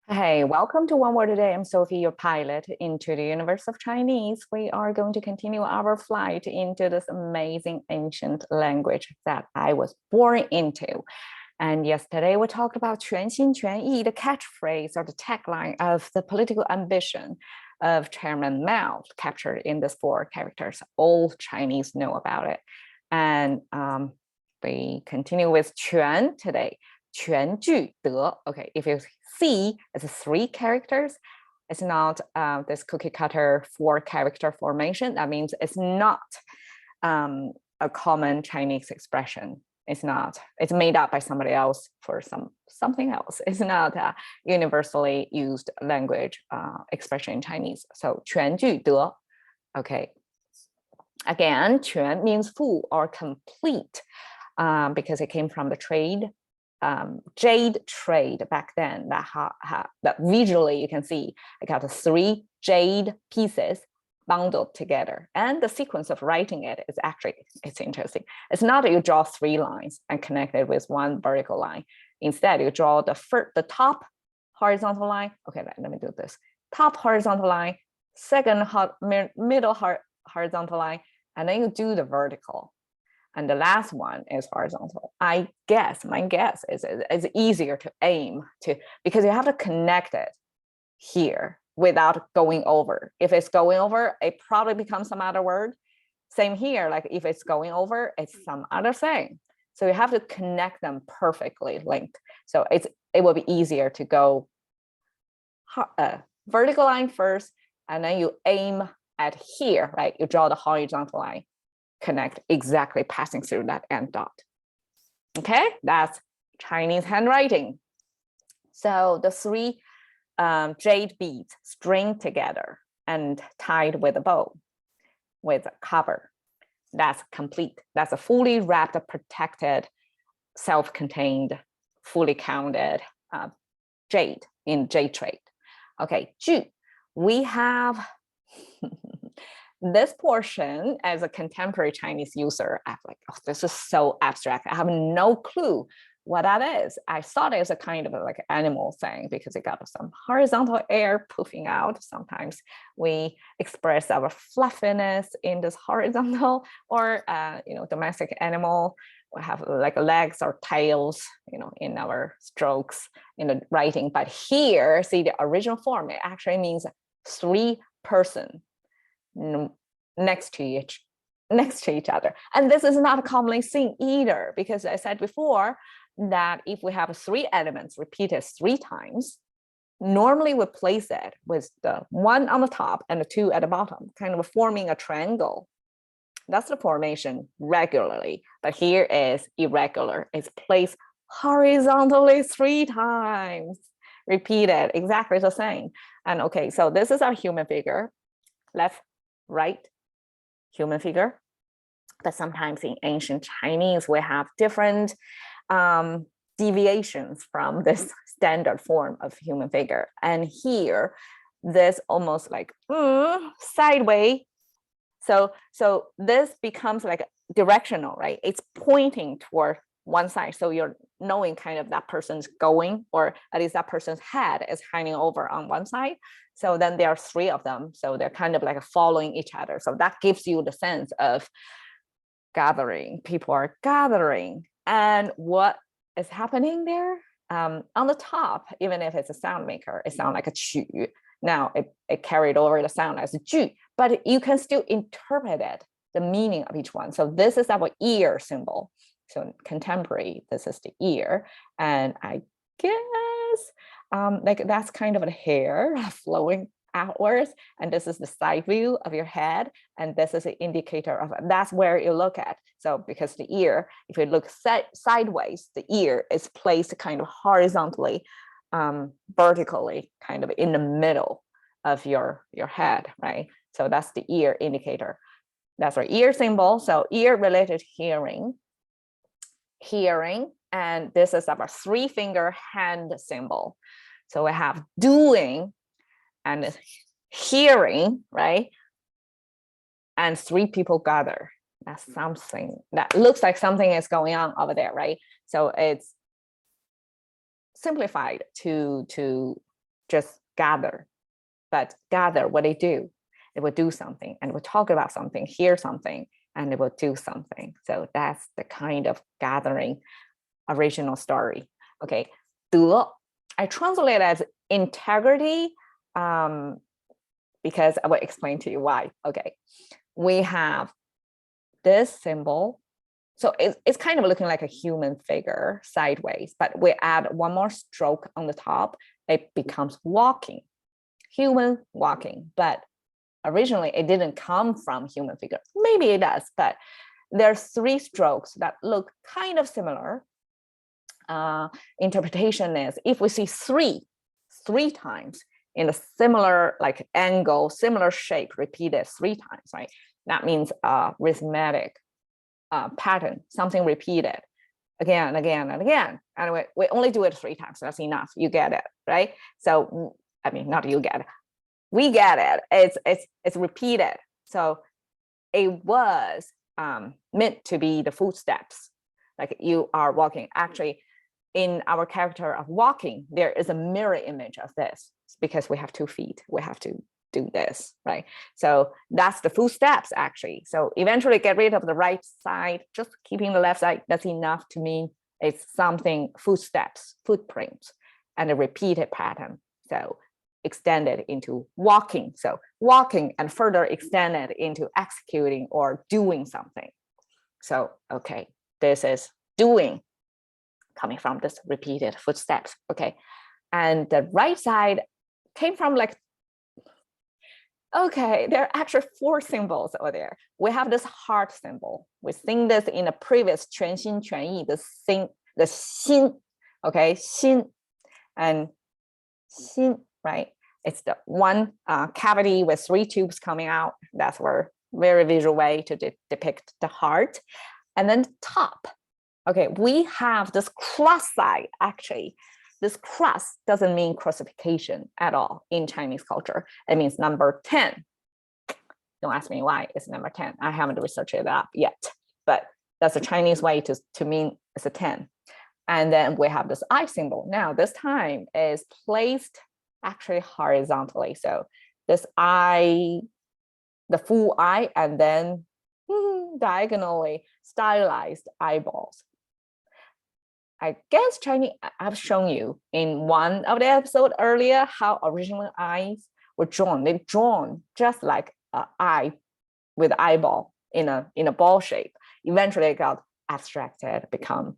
Hey, welcome to One Word a Day. I'm Sophie, your pilot into the universe of Chinese. We are going to continue our flight into this amazing ancient language that I was born into. And yesterday we talked about 全心全意, the catchphrase or the tagline of the political ambition of Chairman Mao, captured in these 4 characters. All Chinese know about it. And we continue with 全 today. 全聚德. Okay, if you see it's 3 characters, it's not this cookie cutter 4 character formation. That means it's not a common Chinese expression. It's not. It's made up by somebody else for something else. It's not a universally used language expression in Chinese. So 全聚德. Okay. Again, 全 means full or complete because it came from the trade. Jade trade back then that visually you can see I got 3 jade pieces bundled together, and the sequence of writing it is actually, it's interesting. It's not that you draw 3 lines and connect it with 1 vertical line. Instead, you draw the top horizontal line. Okay, let me do this. Top horizontal line, second middle horizontal line, and then you do the vertical. And the last one is horizontal. My guess is it's easier to aim to, because you have to connect it here without going over. If it's going over, it probably becomes some other word. Same here, like if it's going over, it's some other thing. So you have to connect them perfectly linked. So it will be easier to go vertical line first, and then you aim at here, right? You draw the horizontal line, connect exactly passing through that end dot. Okay, that's Chinese handwriting. So the 3 jade beads string together and tied with a bow with a cover. That's complete. That's a fully wrapped, protected, self-contained, fully counted jade in jade trade. Okay, 聚, we have this portion. As a contemporary Chinese user, I'm like, oh, this is so abstract. I have no clue what that is. I thought it was a kind of like animal thing because it got some horizontal air poofing out. Sometimes we express our fluffiness in this horizontal, or domestic animal. We have like legs or tails, in our strokes in the writing. But here, see the original form, it actually means 3 person next to each other. And this is not commonly seen either, because I said before that if we have 3 elements repeated 3 times, normally we place it with the 1 on the top and the 2 at the bottom, kind of forming a triangle. That's the formation regularly, but here is irregular. It's placed horizontally 3 times, repeated exactly the same. And okay, so this is our human figure, left, right, human figure. But sometimes in ancient Chinese, we have different deviations from this standard form of human figure. And here, this almost like sideways. So this becomes like directional, right? It's pointing toward one side. So you're knowing kind of that person's going, or at least that person's head is hanging over on one side. So then there are 3 of them. So they're kind of like following each other. So that gives you the sense of gathering. People are gathering. And what is happening there? On the top, even if it's a sound maker, it sounds like a qu. Now it carried over the sound as a ju, but you can still interpret it, the meaning of each one. So this is our ear symbol. So contemporary, this is the ear. And I guess like that's kind of a hair flowing outwards, and this is the side view of your head, and this is an indicator of that's where you look at. So because the ear, if you look sideways, the ear is placed kind of horizontally, vertically, kind of in the middle of your head, right? So that's the ear indicator. That's our ear symbol. So ear related hearing, and this is our 3-finger hand symbol. So we have doing and hearing, right? And 3 people gather. That's something that looks like something is going on over there, right? So it's simplified to just gather. But gather, what they do, they will do something and will talk about something, hear something, and they will do something. So that's the kind of gathering original story. Okay, 德, I translate as integrity because I will explain to you why. Okay, we have this symbol. So it's kind of looking like a human figure sideways, but we add one more stroke on the top, it becomes walking, human walking. But originally it didn't come from human figure. Maybe it does, but there's 3 strokes that look kind of similar. Interpretation is if we see three times in a similar like angle, similar shape repeated 3 times, right? That means arithmetic pattern, something repeated again and again and again. And we only do it 3 times. That's enough. You get it, right? So I mean, not you get it. We get it. It's repeated. So it was meant to be the footsteps. Like you are walking. Actually, in our character of walking, there is a mirror image of this because we have 2 feet. We have to do this, right? So that's the footsteps actually. So eventually get rid of the right side, just keeping the left side. That's enough to mean it's something footsteps, footprints, and a repeated pattern. So extended into walking. So walking and further extended into executing or doing something. So, okay, this is doing coming from this repeated footsteps. Okay. And the right side came from like, okay, there are actually 4 symbols over there. We have this heart symbol. We've seen this in a previous 全心全意, the 心, okay, 心 and 心, right? It's the one cavity with 3 tubes coming out. That's a very visual way to depict the heart. And then top. Okay, we have this cross side actually. This cross doesn't mean crucifixion at all in Chinese culture. It means number 10. Don't ask me why it's number 10. I haven't researched it up yet, but that's a Chinese way to mean it's a 10. And then we have this eye symbol. Now this time is placed actually horizontally. So this eye, the full eye, and then diagonally stylized eyeballs. I guess Chinese, I've shown you in one of the episodes earlier how original eyes were drawn. They're drawn just like an eye with eyeball in a ball shape. Eventually it got abstracted, become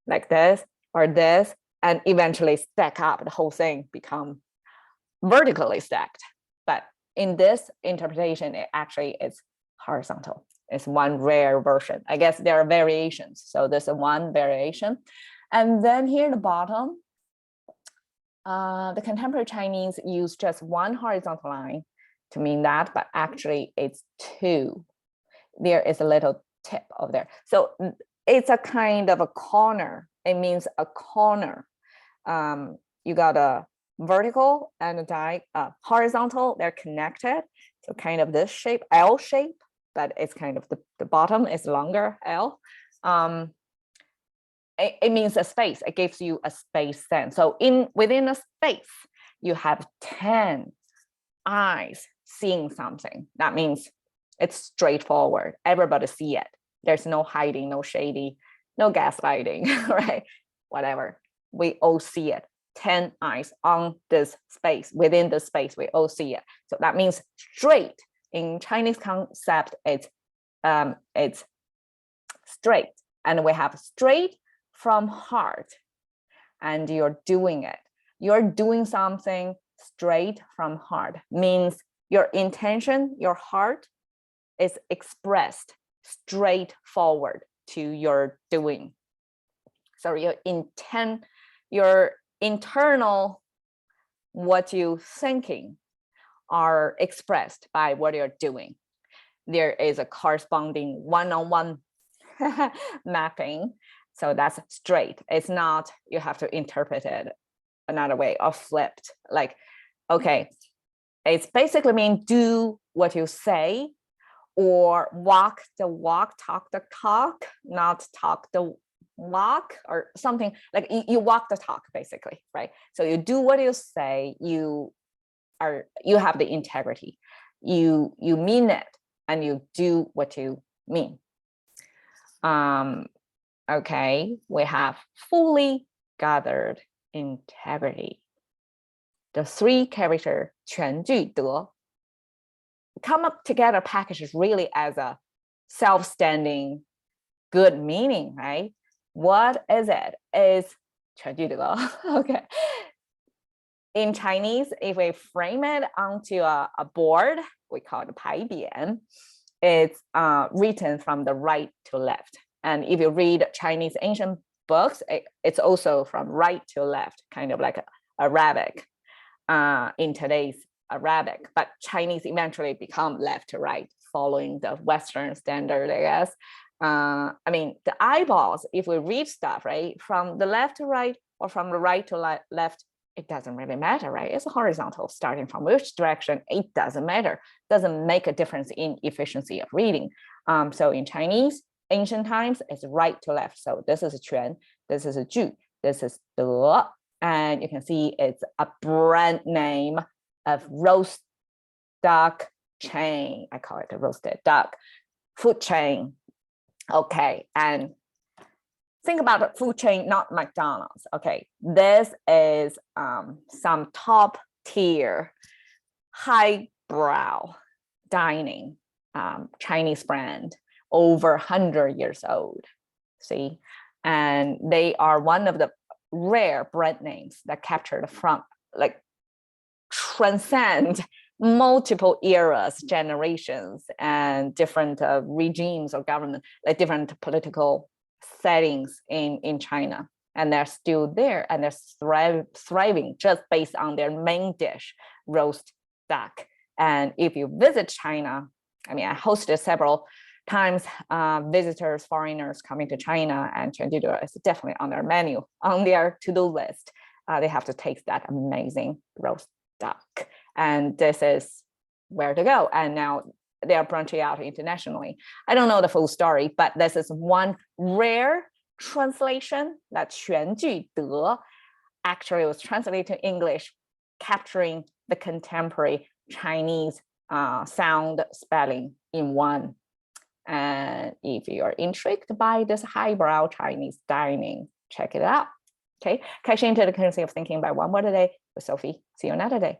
like this or this, and eventually stack up. The whole thing become vertically stacked. But in this interpretation, it actually is horizontal. It's one rare version. I guess there are variations. So there's a one variation. And then here at the bottom, the contemporary Chinese use just one horizontal line to mean that, but actually it's 2. There is a little tip over there. So it's a kind of a corner. It means a corner. You got a vertical and a horizontal, they're connected. So kind of this shape, L shape, but it's kind of the bottom is longer, L. It means a space. It gives you a space sense. So within a space, you have 10 eyes seeing something. That means it's straightforward. Everybody see it. There's no hiding, no shady, no gaslighting, right? Whatever. We all see it. 10 eyes on this space. Within the space, we all see it. So that means straight. In Chinese concept, it's straight. And we have straight from heart, and you're doing it. You're doing something straight from heart. Means your intention, your heart is expressed straight forward to your doing. So your intent, your internal, what you thinking are expressed by what you're doing. There is a corresponding one-on-one mapping. So that's straight. It's not, you have to interpret it another way or flipped. Like, okay, it's basically mean do what you say, or walk the walk, talk the talk, not talk the walk or something like you walk the talk basically, right? So you do what you say, you have the integrity, you mean it, and you do what you mean. Okay, we have fully gathered integrity. The 3-character 全句得 come up together packages really as a self-standing good meaning, right? What is it? Is 全句得 okay. In Chinese, if we frame it onto a board, we call it 牌匾. It's written from the right to left. And if you read Chinese ancient books, it's also from right to left, kind of like Arabic in today's Arabic. But Chinese eventually become left to right, following the Western standard, I guess. I mean, the eyeballs, if we read stuff, right, from the left to right or from the right to left, it doesn't really matter, right? It's horizontal, starting from which direction, it doesn't matter. Doesn't make a difference in efficiency of reading. So in Chinese, ancient times, it's right to left. So this is 全, this is 句, this is 得. And you can see it's a brand name of roast duck chain. I call it a roasted duck food chain. Okay, and think about a food chain, not McDonald's. Okay, this is some top tier, highbrow dining Chinese brand, over 100 years old. See, and they are one of the rare brand names that capture the front, like transcend multiple eras, generations, and different regimes or government, like different political settings in China. And they're still there, and they're thriving just based on their main dish, roast duck. And if you visit China, I mean, I hosted several times visitors, foreigners coming to China, and 全聚德 is definitely on their menu, on their to-do list. They have to taste that amazing roast duck. And this is where to go. And now they are branching out internationally. I don't know the full story, but this is one rare translation that 全聚德 actually was translated to English, capturing the contemporary Chinese sound spelling in one. And if you're intrigued by this highbrow Chinese dining, check it out. Okay, cash into the currency of thinking by one word a day with Sophie. See you another day.